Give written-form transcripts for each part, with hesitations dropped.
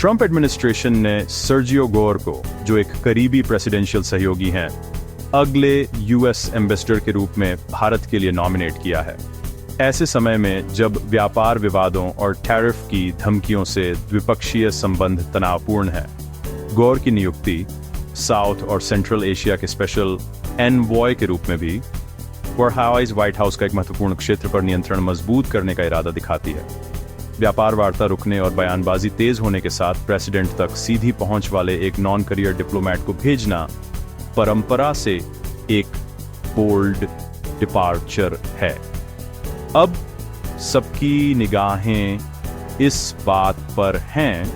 Trump administration ने Sergio Gor को, जो एक करीबी प्रेसिडेंशियल सहयोगी हैं, अगले यूएस एम्बेसडर के रूप में भारत के लिए नॉमिनेट किया है। ऐसे समय में जब व्यापार विवादों और टैरिफ की धमकियों से द्विपक्षीय संबंध तनावपूर्ण है, गौर की नियुक्ति साउथ और सेंट्रल एशिया के स्पेशल एनवॉय के रूप में भी व्हाइट हाउस का एक महत्वपूर्ण क्षेत्र पर नियंत्रण मजबूत करने का इरादा दिखाती है। व्यापार वार्ता रुकने और बयानबाजी तेज होने के साथ प्रेसिडेंट तक सीधी पहुंच वाले एक नॉन करियर डिप्लोमेट को भेजना परंपरा से एक बोल्ड डिपार्चर है। अब सबकी निगाहें इस बात पर हैं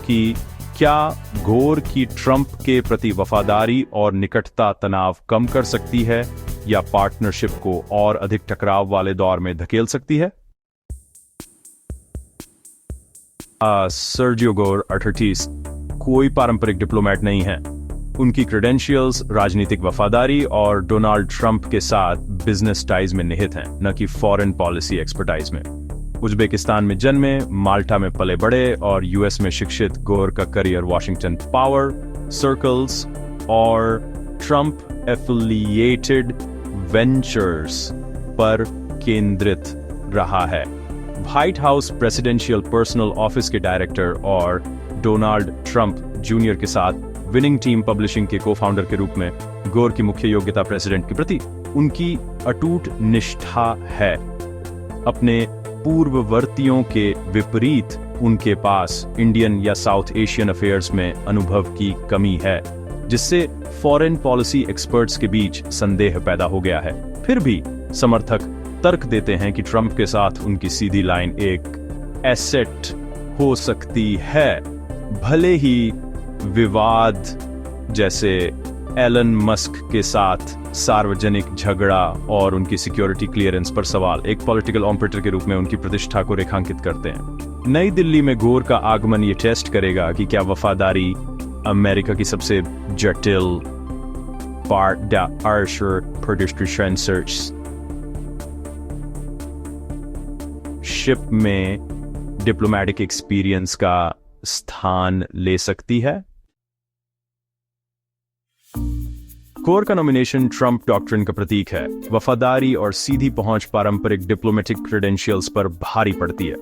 कि क्या गोर की ट्रंप के प्रति वफादारी और निकटता तनाव कम कर सकती है या पार्टनरशिप को और अधिक टकराव वाले दौर में धकेल सकती है। सर्जियो गोर अर्थार्टिस कोई पारंपरिक डिप्लोमेट नहीं है। उनकी क्रेडेंशियल्स राजनीतिक वफादारी और डोनाल्ड ट्रंप के साथ बिजनेस टाइज में निहित हैं, न कि फॉरेन पॉलिसी एक्सपर्टाइज में। उज्बेकिस्तान में जन्मे, माल्टा में पले बड़े और यूएस में शिक्षित गोर का करियर वॉशिंगटन पावर सर्कल्स और ट्रंप एफिलिएटेड वेंचर्स पर केंद्रित रहा है। White house presidential personal office के डायरेक्टर और डोनाल्ड ट्रंप जूनियर के साथ विनिंग टीम पब्लिशिंग के को-फाउंडर के रूप में गोर की मुख्य योग्यता प्रेसिडेंट के प्रति उनकी अटूट निष्ठा है। अपने पूर्ववर्तियों के विपरीत उनके पास इंडियन या साउथ एशियन अफेयर्स में अनुभव की कमी है, जिससे फॉरेन पॉलिसी एक्सपर्ट्स के बीच संदेह पैदा हो गया है। फिर भी समर्थक तर्क देते हैं कि ट्रंप के साथ उनकी सीधी लाइन एक एसेट हो सकती है, भले ही विवाद जैसे एलन मस्क के साथ सार्वजनिक झगड़ा और उनकी सिक्योरिटी क्लियरेंस पर सवाल एक पॉलिटिकल ऑपरेटर के रूप में उनकी प्रतिष्ठा को रेखांकित करते हैं। नई दिल्ली में गोर का आगमन ये टेस्ट करेगा कि क्या वफादारी अमेरिका की सबसे जटिल शिप में डिप्लोमेटिक एक्सपीरियंस का स्थान ले सकती है। गोर का नॉमिनेशन ट्रंप डॉक्ट्रिन का प्रतीक है। वफादारी और सीधी पहुंच पारंपरिक डिप्लोमेटिक क्रेडेंशियल्स पर भारी पड़ती है।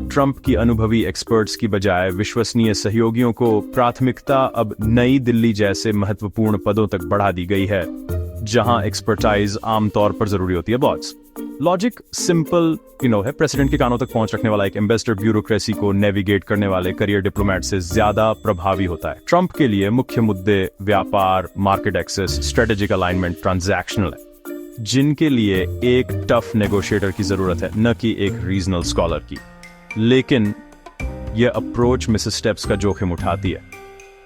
ट्रंप की अनुभवी एक्सपर्ट्स की बजाय विश्वसनीय सहयोगियों को प्राथमिकता अब नई दिल्ली जैसे महत्वपूर्ण पदों तक बढ़ा दी गई है, जहां एक्सपर्टाइज आमतौर पर जरूरी होती है। बॉट्स लॉजिक सिंपल है, प्रेसिडेंट के कानों तक पहुंच रखने वाला एक एम्बेसडर ब्यूरोक्रेसी को नेविगेट करने वाले करियर डिप्लोमेट से ज्यादा प्रभावी होता है। ट्रंप के लिए मुख्य मुद्दे व्यापार, market access, strategic alignment, transactional है, जिनके लिए एक टफ नेगोशिएटर की जरूरत है, न कि एक रीजनल स्कॉलर की। लेकिन यह अप्रोच मिस स्टेप्स का जोखिम उठाती है।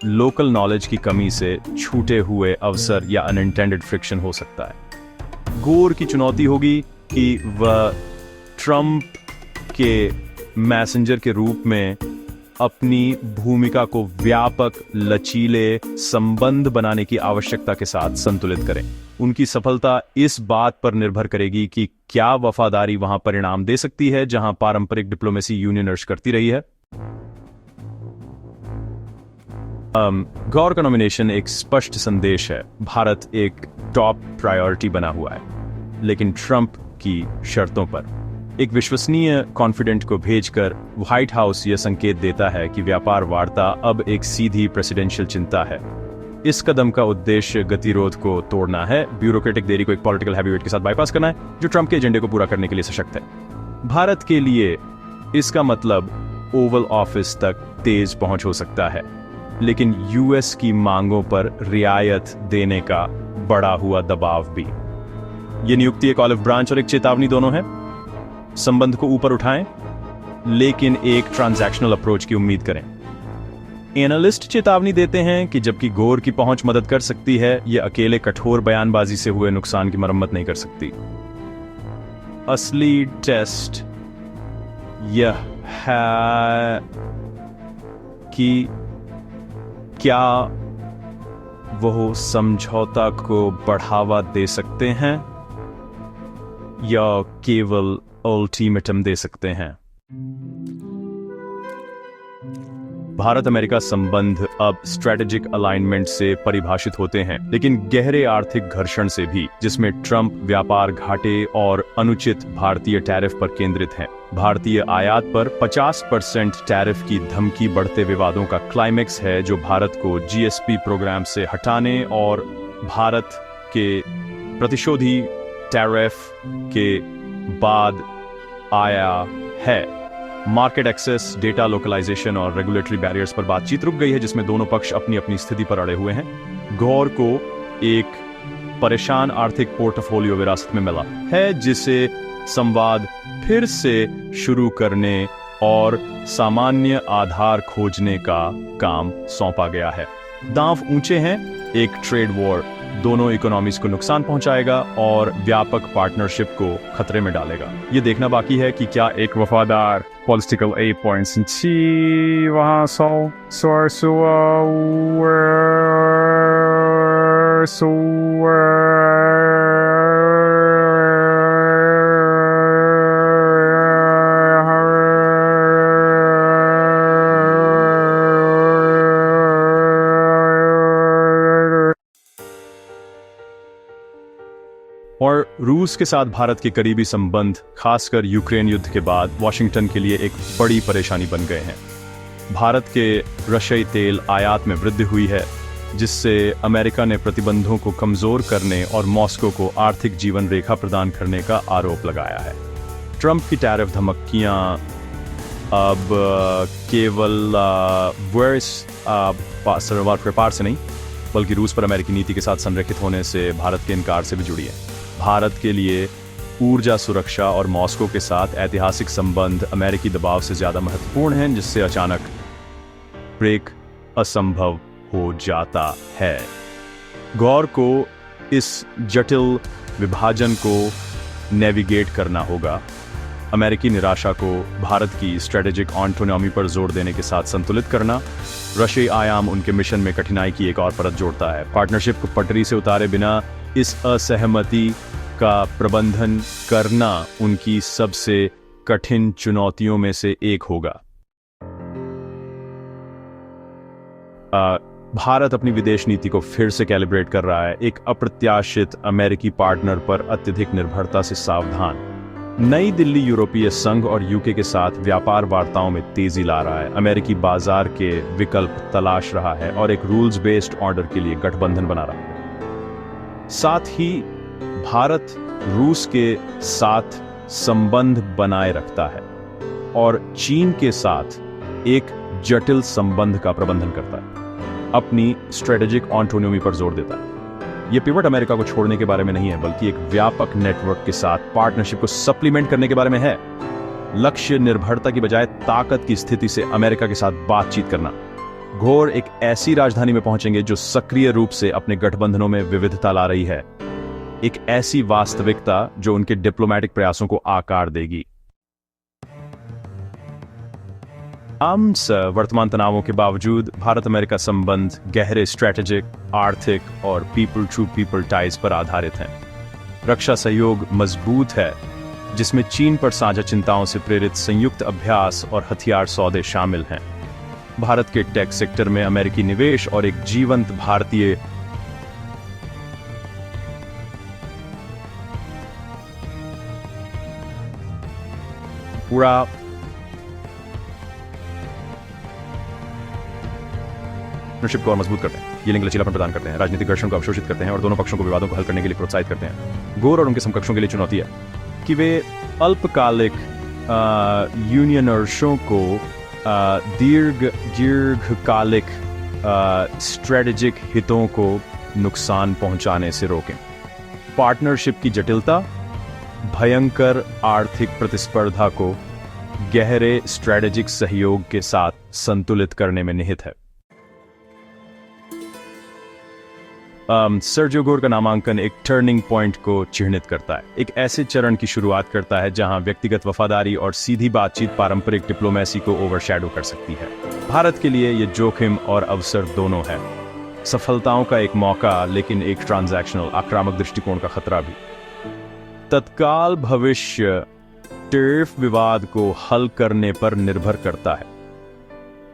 लोकल नॉलेज की कमी से छूटे हुए अवसर या अनइंटेंडेड फ्रिक्शन हो सकता है। गोर की चुनौती होगी कि वह ट्रंप के मैसेंजर के रूप में अपनी भूमिका को व्यापक, लचीले संबंध बनाने की आवश्यकता के साथ संतुलित करें। उनकी सफलता इस बात पर निर्भर करेगी कि क्या वफादारी वहां परिणाम दे सकती है जहां पारंपरिक डिप्लोमेसी यूनियन अर्ज करती रही है। गौर का नॉमिनेशन एक स्पष्ट संदेश है। भारत एक टॉप प्रायोरिटी बना हुआ है, लेकिन ट्रंप की शर्तों पर। एक विश्वसनीय कॉन्फिडेंट को भेजकर व्हाइट हाउस यह संकेत देता है कि व्यापार वार्ता अब एक सीधी प्रेसिडेंशियल चिंता है। इस कदम का उद्देश्य गतिरोध को तोड़ना है, ब्यूरोक्रेटिक देरी को एक पॉलिटिकल हैवीवेट के साथ बाईपास करना है, जो ट्रंप के एजेंडे को पूरा करने के लिए सशक्त है। भारत के लिए इसका मतलब ओवल ऑफिस तक तेज पहुंच हो सकता है, लेकिन यूएस की मांगों पर रियायत देने का बढ़ा हुआ दबाव भी। ये नियुक्ति एक ऑलिव ब्रांच और एक चेतावनी दोनों है। संबंध को ऊपर उठाएं, लेकिन एक ट्रांजैक्शनल अप्रोच की उम्मीद करें। एनालिस्ट चेतावनी देते हैं कि जबकि गोर की पहुंच मदद कर सकती है, यह अकेले कठोर बयानबाजी से हुए नुकसान की मरम्मत नहीं कर सकती। असली टेस्ट यह है कि क्या वो समझौता को बढ़ावा दे सकते हैं या केवल अल्टीमेटम दे सकते हैं। भारत अमेरिका संबंध अब स्ट्रेटेजिक अलाइनमेंट से परिभाषित होते हैं, लेकिन गहरे आर्थिक घर्षण से भी, जिसमें ट्रंप व्यापार घाटे और अनुचित भारतीय टैरिफ पर केंद्रित हैं। भारतीय आयात पर 50% टैरिफ की धमकी बढ़ते विवादों का क्लाइमेक्स है, जो भारत को जीएसपी प्रोग्राम से हटाने और भारत के प्रतिशोधी टैरिफ के बाद आया है। मार्केट एक्सेस, डेटा लोकलाइजेशन और रेगुलेटरी बैरियर्स पर बातचीत रुक गई है, जिसमें दोनों पक्ष अपनी अपनी स्थिति पर अड़े हुए हैं। गौर को एक परेशान आर्थिक पोर्टफोलियो विरासत में मिला है, जिसे संवाद फिर से शुरू करने और सामान्य आधार खोजने का काम सौंपा गया है। दांव ऊंचे हैं, एक ट्रेड वॉर दोनों इकोनॉमीज को नुकसान पहुंचाएगा और व्यापक पार्टनरशिप को खतरे में डालेगा। ये देखना बाकी है कि क्या एक वफादार political A points and T वहाँ और रूस के साथ भारत के करीबी संबंध, खासकर यूक्रेन युद्ध के बाद, वॉशिंगटन के लिए एक बड़ी परेशानी बन गए हैं। भारत के रशियाई तेल आयात में वृद्धि हुई है, जिससे अमेरिका ने प्रतिबंधों को कमजोर करने और मॉस्को को आर्थिक जीवन रेखा प्रदान करने का आरोप लगाया है। ट्रंप की टैरिफ धमकियां अब केवल व्यापार से नहीं, बल्कि रूस पर अमेरिकी नीति के साथ संरेखित होने से भारत के इनकार से भी जुड़ी है। भारत के लिए ऊर्जा सुरक्षा और मॉस्को के साथ ऐतिहासिक संबंध अमेरिकी दबाव से ज्यादा महत्वपूर्ण हैं, जिससे अचानक ब्रेक असंभव हो जाता है। गौर को इस जटिल विभाजन को नेविगेट करना होगा। अमेरिकी निराशा को भारत की स्ट्रेटेजिक ऑटोनॉमी पर जोर देने के साथ संतुलित करना। रशियाई आयाम उनके मिशन में कठिनाई की एक और परत जोड़ता है। पार्टनरशिप को पटरी से उतारे बिना इस असहमति का प्रबंधन करना उनकी सबसे कठिन चुनौतियों में से एक होगा। भारत अपनी विदेश नीति को फिर से कैलिब्रेट कर रहा है, एक अप्रत्याशित अमेरिकी पार्टनर पर अत्यधिक निर्भरता से सावधान। नई दिल्ली यूरोपीय संघ और यूके के साथ व्यापार वार्ताओं में तेजी ला रहा है, अमेरिकी बाजार के विकल्प तलाश रहा है और एक रूल्स बेस्ड ऑर्डर के लिए गठबंधन बना रहा है। साथ ही भारत रूस के साथ संबंध बनाए रखता है और चीन के साथ एक जटिल संबंध का प्रबंधन करता है, अपनी स्ट्रेटेजिक ऑटोनॉमी पर जोर देता है। यह पिवट अमेरिका को छोड़ने के बारे में नहीं है, बल्कि एक व्यापक नेटवर्क के साथ पार्टनरशिप को सप्लीमेंट करने के बारे में है। लक्ष्य निर्भरता की बजाय ताकत की स्थिति से अमेरिका के साथ बातचीत करना। घोर एक ऐसी राजधानी में पहुंचेंगे जो सक्रिय रूप से अपने गठबंधनों में विविधता ला रही है, एक ऐसी वास्तविकता जो उनके डिप्लोमैटिक प्रयासों को आकार देगी। वर्तमान तनावों के बावजूद भारत अमेरिका संबंध गहरे स्ट्रेटेजिक, आर्थिक और पीपल टू पीपल टाइज पर आधारित हैं। रक्षा सहयोग मजबूत है, जिसमें चीन पर साझा चिंताओं से प्रेरित संयुक्त अभ्यास और हथियार सौदे शामिल हैं। भारत के टेक सेक्टर में अमेरिकी निवेश और एक जीवंत भारतीय पूरा पार्टनरशिप को और मजबूत करते हैं। ये लिंक लचीलापन प्रदान करते हैं, राजनीतिक घर्षण को अवशोषित करते हैं और दोनों पक्षों को विवादों को हल करने के लिए प्रोत्साहित करते हैं। गोर और उनके समकक्षों के लिए चुनौती है कि वे अल्पकालिक यूनियनर्सों को दीर्घकालिक स्ट्रेटेजिक हितों को नुकसान पहुंचाने से रोकें। पार्टनरशिप की जटिलता भयंकर आर्थिक प्रतिस्पर्धा को गहरे स्ट्रेटेजिक सहयोग के साथ संतुलित करने में निहित है। सर्जियो गोर का नामांकन एक टर्निंग पॉइंट को चिह्नित करता है, एक ऐसे चरण की शुरुआत करता है जहां व्यक्तिगत वफादारी और सीधी बातचीत पारंपरिक डिप्लोमेसी को ओवरशैडो कर सकती है। भारत के लिए यह जोखिम और अवसर दोनों है, सफलताओं का एक मौका, लेकिन एक ट्रांजैक्शनल आक्रामक दृष्टिकोण का खतरा भी। तत्काल भविष्य टैरिफ विवाद को हल करने पर निर्भर करता है।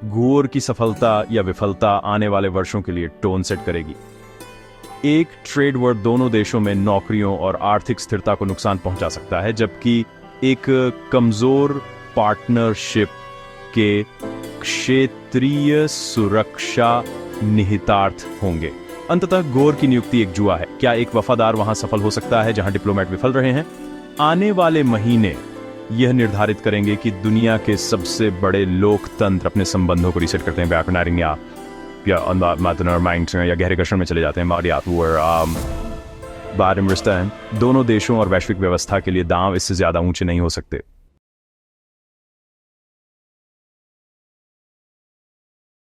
गोर की सफलता या विफलता आने वाले वर्षों के लिए टोन सेट करेगी। एक ट्रेड वॉर दोनों देशों में नौकरियों और आर्थिक स्थिरता को नुकसान पहुंचा सकता है, जबकि एक कमजोर पार्टनरशिप के क्षेत्रीय सुरक्षा निहितार्थ होंगे। अंततः गोर की नियुक्ति एक जुआ है। क्या एक वफादार वहां सफल हो सकता है जहां डिप्लोमेट विफल रहे हैं? आने वाले महीने यह निर्धारित करेंगे कि दुनिया के सबसे बड़े लोकतंत्र अपने संबंधों को रीसेट करते हैं, बैकनारिंग या गहरे कश्मर में चले जाते हैं। बारिम रिश्ता है दोनों देशों और वैश्विक व्यवस्था के लिए दांव इससे ज्यादा ऊंचे नहीं हो सकते।